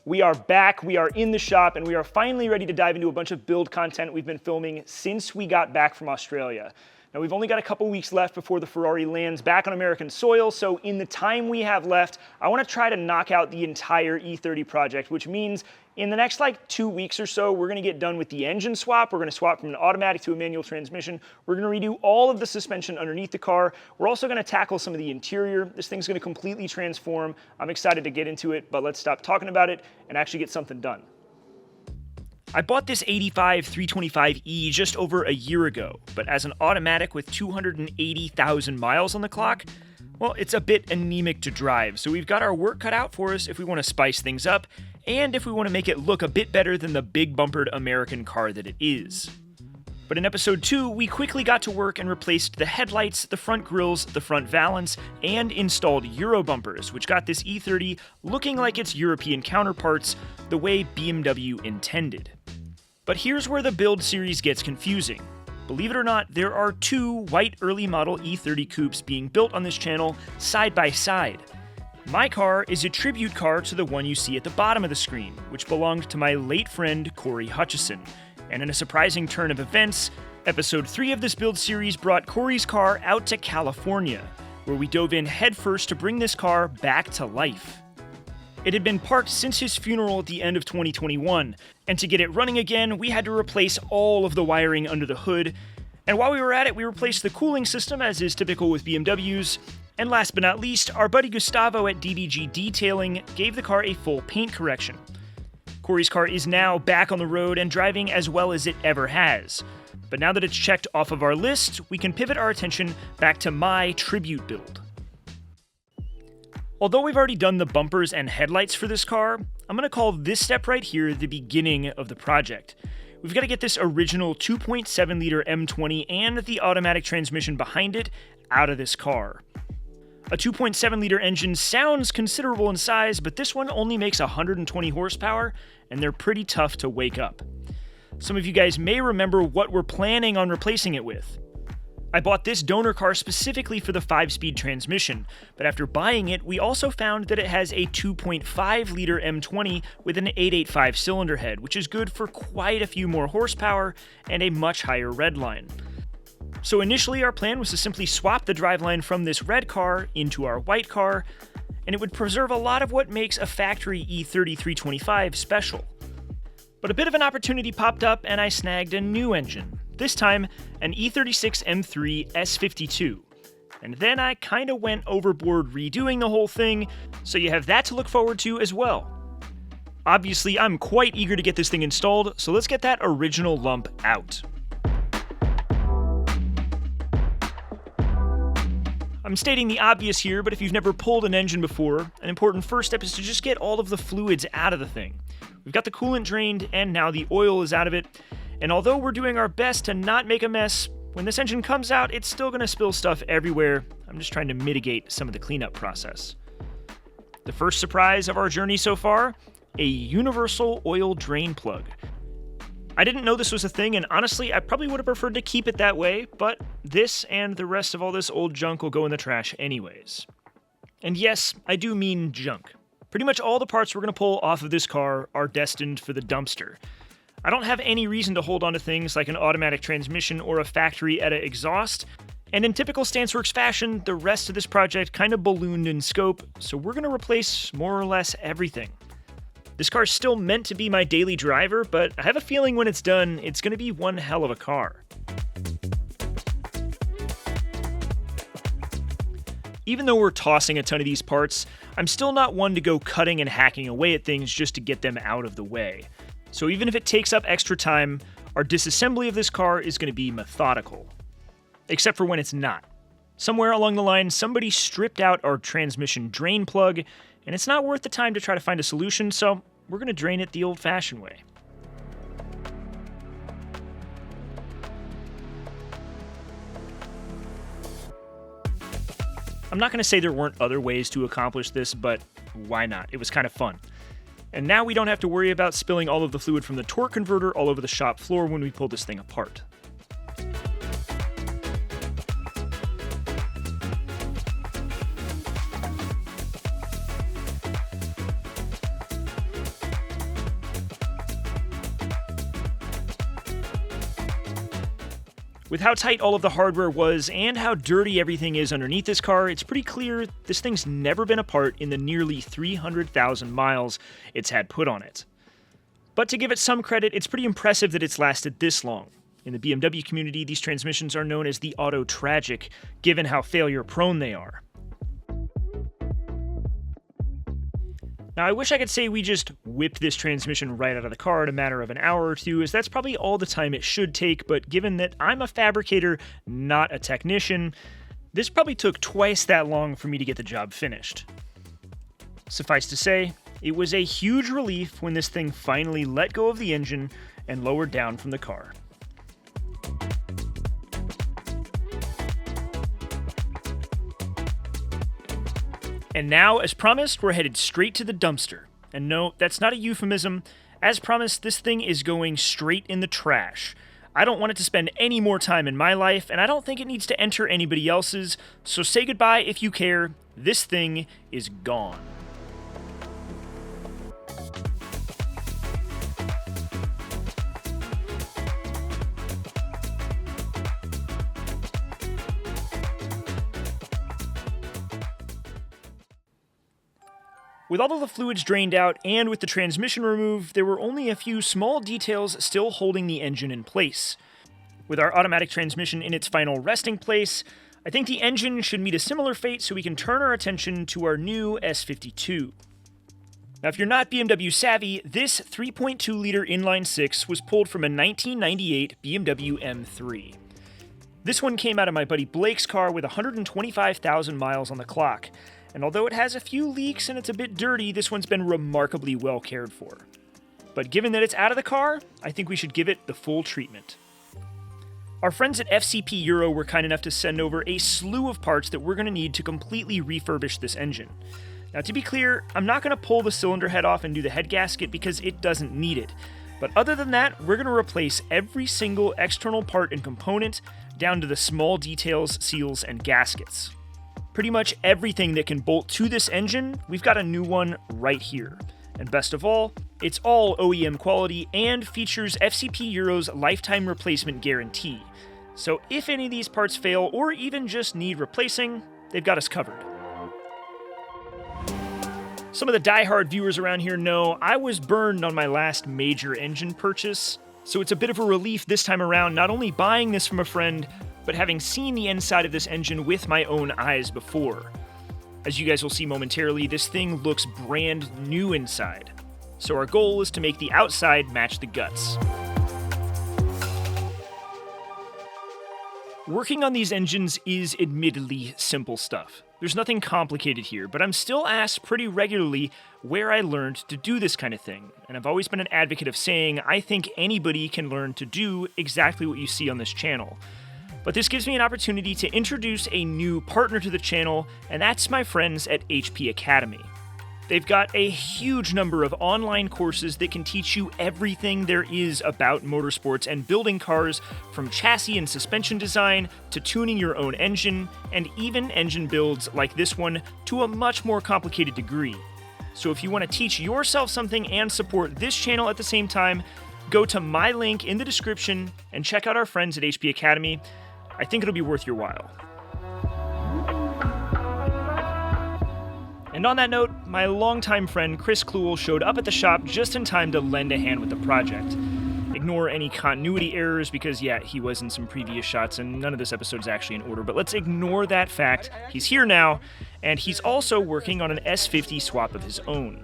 We are back, we are in the shop, and we are finally ready to dive into a bunch of build content we've been filming since we got back from Australia. Now, we've only got a couple weeks left before the Ferrari lands back on American soil, so in the time we have left, I want to try to knock out the entire E30 project, which means in the next 2 weeks or so, we're going to get done with the engine swap. We're going to swap from an automatic to a manual transmission. We're going to redo all of the suspension underneath the car. We're also going to tackle some of the interior. This thing's going to completely transform. I'm excited to get into it, but let's stop talking about it and actually get something done. I bought this 85 325e just over a year ago, but as an automatic with 280,000 miles on the clock, well, it's a bit anemic to drive, so we've got our work cut out for us if we want to spice things up, and if we want to make it look a bit better than the big bumpered American car that it is. But in episode 2, we quickly got to work and replaced the headlights, the front grills, the front valance, and installed Euro bumpers, which got this E30 looking like its European counterparts, the way BMW intended. But here's where the build series gets confusing. Believe it or not, there are 2 white early model E30 coupes being built on this channel side by side. My car is a tribute car to the one you see at the bottom of the screen, which belonged to my late friend Corey Hutchison. And in a surprising turn of events, episode 3 of this build series brought Corey's car out to California, where we dove in headfirst to bring this car back to life. It had been parked since his funeral at the end of 2021, and to get it running again, we had to replace all of the wiring under the hood, and while we were at it, we replaced the cooling system, as is typical with BMWs, and last but not least, our buddy Gustavo at DBG Detailing gave the car a full paint correction. Corey's car is now back on the road and driving as well as it ever has. But now that it's checked off of our list, we can pivot our attention back to my tribute build. Although we've already done the bumpers and headlights for this car, I'm going to call this step right here the beginning of the project. We've got to get this original 2.7-liter M20 and the automatic transmission behind it out of this car. A 2.7-liter engine sounds considerable in size, but this one only makes 120 horsepower, and they're pretty tough to wake up. Some of you guys may remember what we're planning on replacing it with. I bought this donor car specifically for the 5-speed transmission, but after buying it, we also found that it has a 2.5-liter M20 with an 885 cylinder head, which is good for quite a few more horsepower and a much higher redline. So initially our plan was to simply swap the driveline from this red car into our white car, and it would preserve a lot of what makes a factory E30 325 special. But a bit of an opportunity popped up and I snagged a new engine, this time an E36 M3 S52. And then I kinda went overboard redoing the whole thing, so you have that to look forward to as well. Obviously, I'm quite eager to get this thing installed, so let's get that original lump out. I'm stating the obvious here, but if you've never pulled an engine before, an important first step is to just get all of the fluids out of the thing. We've got the coolant drained, and now the oil is out of it, and although we're doing our best to not make a mess, when this engine comes out, it's still going to spill stuff everywhere. I'm just trying to mitigate some of the cleanup process. The first surprise of our journey so far? A universal oil drain plug. I didn't know this was a thing, and honestly, I probably would have preferred to keep it that way, but this and the rest of all this old junk will go in the trash anyways. And yes, I do mean junk. Pretty much all the parts we're going to pull off of this car are destined for the dumpster. I don't have any reason to hold on to things like an automatic transmission or a factory ETA exhaust, and in typical StanceWorks fashion, the rest of this project kind of ballooned in scope, so we're going to replace more or less everything. This car's still meant to be my daily driver, but I have a feeling when it's done, it's going to be one hell of a car. Even though we're tossing a ton of these parts, I'm still not one to go cutting and hacking away at things just to get them out of the way. So even if it takes up extra time, our disassembly of this car is going to be methodical. Except for when it's not. Somewhere along the line, somebody stripped out our transmission drain plug, and it's not worth the time to try to find a solution, so we're going to drain it the old-fashioned way. I'm not going to say there weren't other ways to accomplish this, but why not? It was kind of fun. And now we don't have to worry about spilling all of the fluid from the torque converter all over the shop floor when we pull this thing apart. With how tight all of the hardware was and how dirty everything is underneath this car, it's pretty clear this thing's never been apart in the nearly 300,000 miles it's had put on it. But to give it some credit, it's pretty impressive that it's lasted this long. In the BMW community, these transmissions are known as the auto tragic, given how failure-prone they are. Now, I wish I could say we just whipped this transmission right out of the car in a matter of an hour or two, as that's probably all the time it should take, but given that I'm a fabricator, not a technician, this probably took twice that long for me to get the job finished. Suffice to say, it was a huge relief when this thing finally let go of the engine and lowered down from the car. And now, as promised, we're headed straight to the dumpster. And no, that's not a euphemism. As promised, this thing is going straight in the trash. I don't want it to spend any more time in my life, and I don't think it needs to enter anybody else's, so say goodbye if you care. This thing is gone. With all of the fluids drained out and with the transmission removed, there were only a few small details still holding the engine in place. With our automatic transmission in its final resting place, I think the engine should meet a similar fate so we can turn our attention to our new S52. Now, if you're not BMW savvy, this 3.2-liter inline-six was pulled from a 1998 BMW M3. This one came out of my buddy Blake's car with 125,000 miles on the clock. And although it has a few leaks and it's a bit dirty, this one's been remarkably well cared for. But given that it's out of the car, I think we should give it the full treatment. Our friends at FCP Euro were kind enough to send over a slew of parts that we're going to need to completely refurbish this engine. Now, to be clear, I'm not going to pull the cylinder head off and do the head gasket because it doesn't need it. But other than that, we're going to replace every single external part and component down to the small details, seals, and gaskets. Pretty much everything that can bolt to this engine, we've got a new one right here. And best of all, it's all OEM quality and features FCP Euro's lifetime replacement guarantee. So if any of these parts fail or even just need replacing, they've got us covered. Some of the die-hard viewers around here know I was burned on my last major engine purchase, so it's a bit of a relief this time around not only buying this from a friend, but having seen the inside of this engine with my own eyes before. As you guys will see momentarily, this thing looks brand new inside. So our goal is to make the outside match the guts. Working on these engines is admittedly simple stuff. There's nothing complicated here, but I'm still asked pretty regularly where I learned to do this kind of thing. And I've always been an advocate of saying I think anybody can learn to do exactly what you see on this channel. But this gives me an opportunity to introduce a new partner to the channel, and that's my friends at HP Academy. They've got a huge number of online courses that can teach you everything there is about motorsports and building cars, from chassis and suspension design to tuning your own engine, and even engine builds like this one to a much more complicated degree. So if you want to teach yourself something and support this channel at the same time, go to my link in the description and check out our friends at HP Academy. I think it'll be worth your while. And on that note, my longtime friend Chris Kluel showed up at the shop just in time to lend a hand with the project. Ignore any continuity errors because, yeah, he was in some previous shots and none of this episode is actually in order, but let's ignore that fact. He's here now, and he's also working on an S50 swap of his own.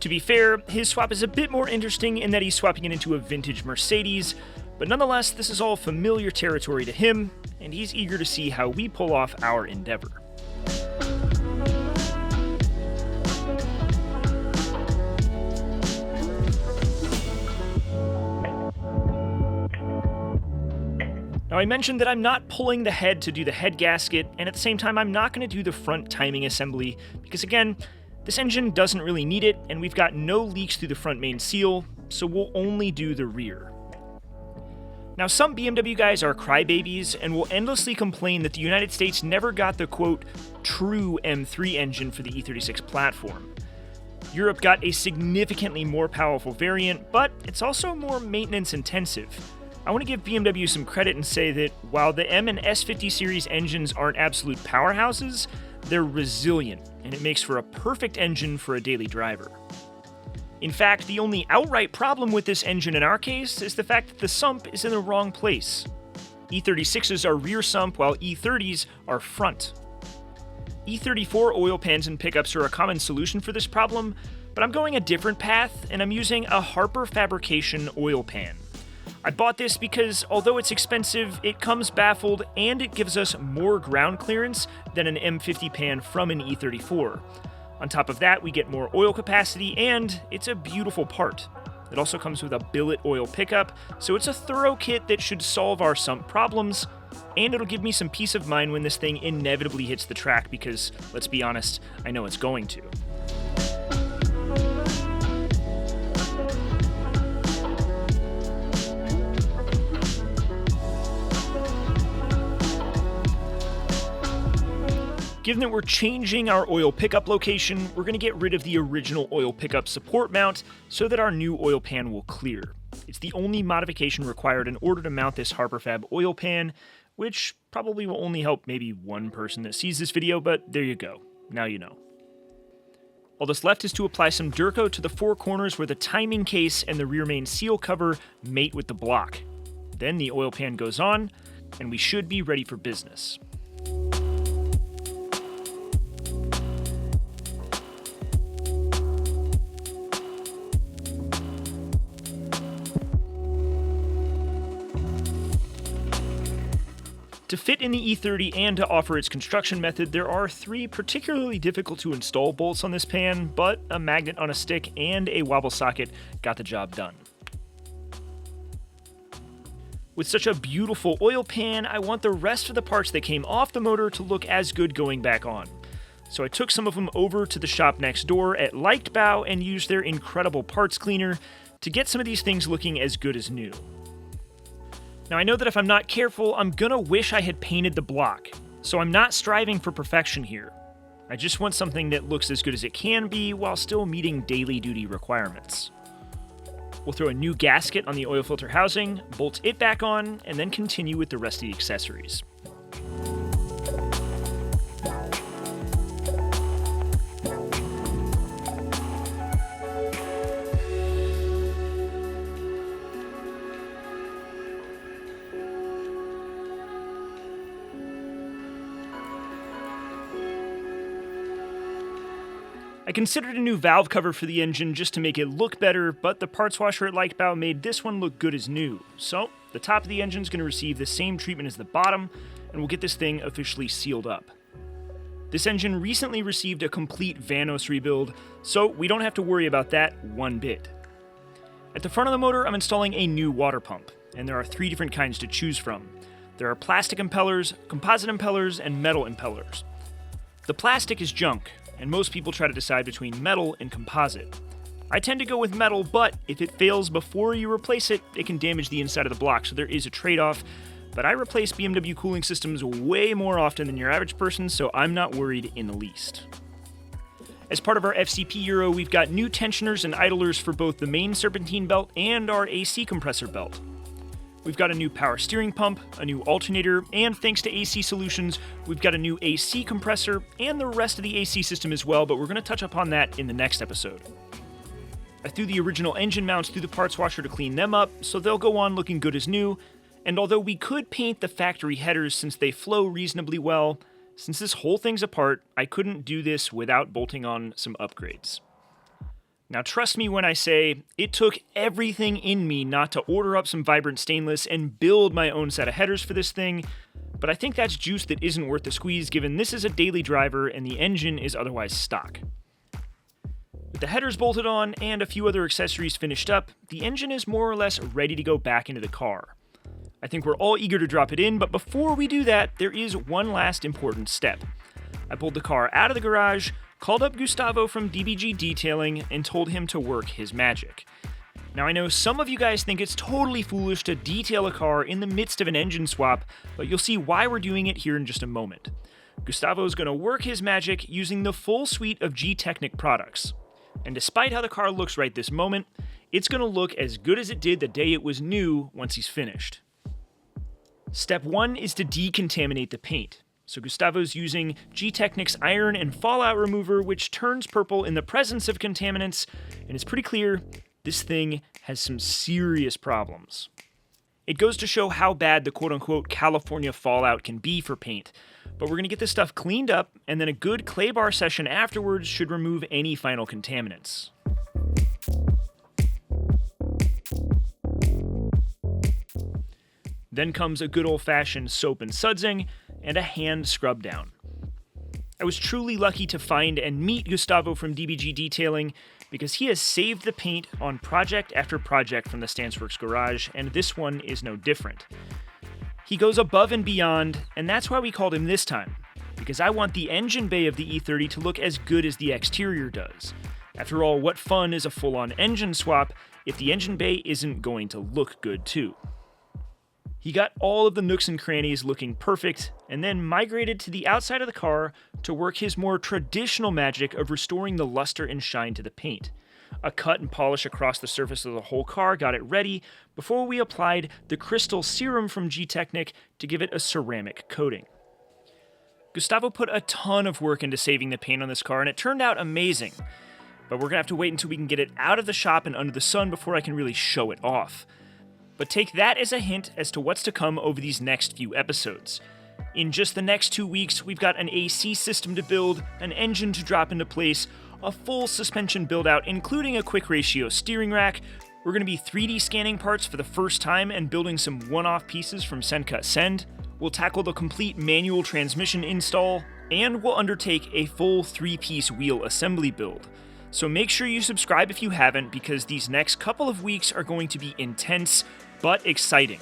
To be fair, his swap is a bit more interesting in that he's swapping it into a vintage Mercedes, but nonetheless, this is all familiar territory to him, and he's eager to see how we pull off our endeavor. Now, I mentioned that I'm not pulling the head to do the head gasket, and at the same time, I'm not going to do the front timing assembly, because again, this engine doesn't really need it, and we've got no leaks through the front main seal, so we'll only do the rear. Now, some BMW guys are crybabies and will endlessly complain that the United States never got the, quote, true M3 engine for the E36 platform. Europe got a significantly more powerful variant, but it's also more maintenance intensive. I want to give BMW some credit and say that while the M and S50 series engines aren't absolute powerhouses, they're resilient, and it makes for a perfect engine for a daily driver. In fact, the only outright problem with this engine in our case is the fact that the sump is in the wrong place. E36s are rear sump, while E30s are front. E34 oil pans and pickups are a common solution for this problem, but I'm going a different path, and I'm using a Harper Fabrication oil pan. I bought this because, although it's expensive, it comes baffled and it gives us more ground clearance than an M50 pan from an E34. On top of that, we get more oil capacity, and it's a beautiful part. It also comes with a billet oil pickup, so it's a thorough kit that should solve our sump problems, and it'll give me some peace of mind when this thing inevitably hits the track because, let's be honest, I know it's going to. Given that we're changing our oil pickup location, we're going to get rid of the original oil pickup support mount so that our new oil pan will clear. It's the only modification required in order to mount this Harper Fab oil pan, which probably will only help maybe one person that sees this video, but there you go. Now you know. All that's left is to apply some Durco to the four corners where the timing case and the rear main seal cover mate with the block. Then the oil pan goes on, and we should be ready for business. To fit in the E30 and to offer its construction method, there are three particularly difficult to install bolts on this pan, but a magnet on a stick and a wobble socket got the job done. With such a beautiful oil pan, I want the rest of the parts that came off the motor to look as good going back on. So I took some of them over to the shop next door at Leichtbau and used their incredible parts cleaner to get some of these things looking as good as new. Now I know that if I'm not careful, I'm gonna wish I had painted the block, so I'm not striving for perfection here. I just want something that looks as good as it can be while still meeting daily duty requirements. We'll throw a new gasket on the oil filter housing, bolt it back on, and then continue with the rest of the accessories. I considered a new valve cover for the engine just to make it look better, but the parts washer at Leichtbau made this one look good as new. So, the top of the engine is going to receive the same treatment as the bottom, and we'll get this thing officially sealed up. This engine recently received a complete Vanos rebuild, so we don't have to worry about that one bit. At the front of the motor, I'm installing a new water pump, and there are three different kinds to choose from. There are plastic impellers, composite impellers, and metal impellers. The plastic is junk, and most people try to decide between metal and composite. I tend to go with metal, but if it fails before you replace it, it can damage the inside of the block, so there is a trade-off. But I replace BMW cooling systems way more often than your average person, so I'm not worried in the least. As part of our FCP Euro, we've got new tensioners and idlers for both the main serpentine belt and our AC compressor belt. We've got a new power steering pump, a new alternator, and thanks to AC Solutions, we've got a new AC compressor and the rest of the AC system as well, but we're going to touch upon that in the next episode. I threw the original engine mounts through the parts washer to clean them up, so they'll go on looking good as new, and although we could paint the factory headers since they flow reasonably well, since this whole thing's apart, I couldn't do this without bolting on some upgrades. Now trust me when I say, it took everything in me not to order up some vibrant stainless and build my own set of headers for this thing, but I think that's juice that isn't worth the squeeze given this is a daily driver and the engine is otherwise stock. With the headers bolted on and a few other accessories finished up, the engine is more or less ready to go back into the car. I think we're all eager to drop it in, but before we do that, there is one last important step. I pulled the car out of the garage, called up Gustavo from DBG Detailing, and told him to work his magic. Now I know some of you guys think it's totally foolish to detail a car in the midst of an engine swap, but you'll see why we're doing it here in just a moment. Gustavo's going to work his magic using the full suite of G-Technic products. And despite how the car looks right this moment, it's going to look as good as it did the day it was new once he's finished. Step 1 is to decontaminate the paint. So Gustavo's using G-Technic's iron and fallout remover, which turns purple in the presence of contaminants, and it's pretty clear this thing has some serious problems. It goes to show how bad the quote-unquote California fallout can be for paint, but we're going to get this stuff cleaned up, and then a good clay bar session afterwards should remove any final contaminants. Then comes a good old-fashioned soap and sudsing, and a hand scrub down. I was truly lucky to find and meet Gustavo from DBG Detailing because he has saved the paint on project after project from the Stanceworks Garage, and this one is no different. He goes above and beyond, and that's why we called him this time, because I want the engine bay of the E30 to look as good as the exterior does. After all, what fun is a full-on engine swap if the engine bay isn't going to look good too? He got all of the nooks and crannies looking perfect, and then migrated to the outside of the car to work his more traditional magic of restoring the luster and shine to the paint. A cut and polish across the surface of the whole car got it ready before we applied the crystal serum from G-Technic to give it a ceramic coating. Gustavo put a ton of work into saving the paint on this car, and it turned out amazing. But we're going to have to wait until we can get it out of the shop and under the sun before I can really show it off. But take that as a hint as to what's to come over these next few episodes. In just the next 2 weeks, we've got an AC system to build, an engine to drop into place, a full suspension build-out, including a quick ratio steering rack. We're going to be 3D scanning parts for the first time and building some one-off pieces from Send Cut Send. We'll tackle the complete manual transmission install, and we'll undertake a full 3-piece wheel assembly build. So make sure you subscribe if you haven't, because these next couple of weeks are going to be intense, but exciting.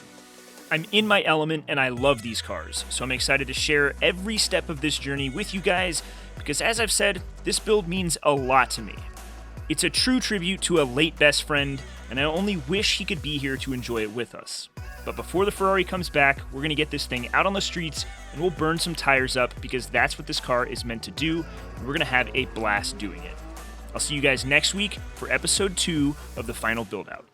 I'm in my element and I love these cars, so I'm excited to share every step of this journey with you guys, because as I've said, this build means a lot to me. It's a true tribute to a late best friend, and I only wish he could be here to enjoy it with us. But before the Ferrari comes back, we're going to get this thing out on the streets, and we'll burn some tires up, because that's what this car is meant to do, and we're going to have a blast doing it. I'll see you guys next week for episode 2 of the final build-out.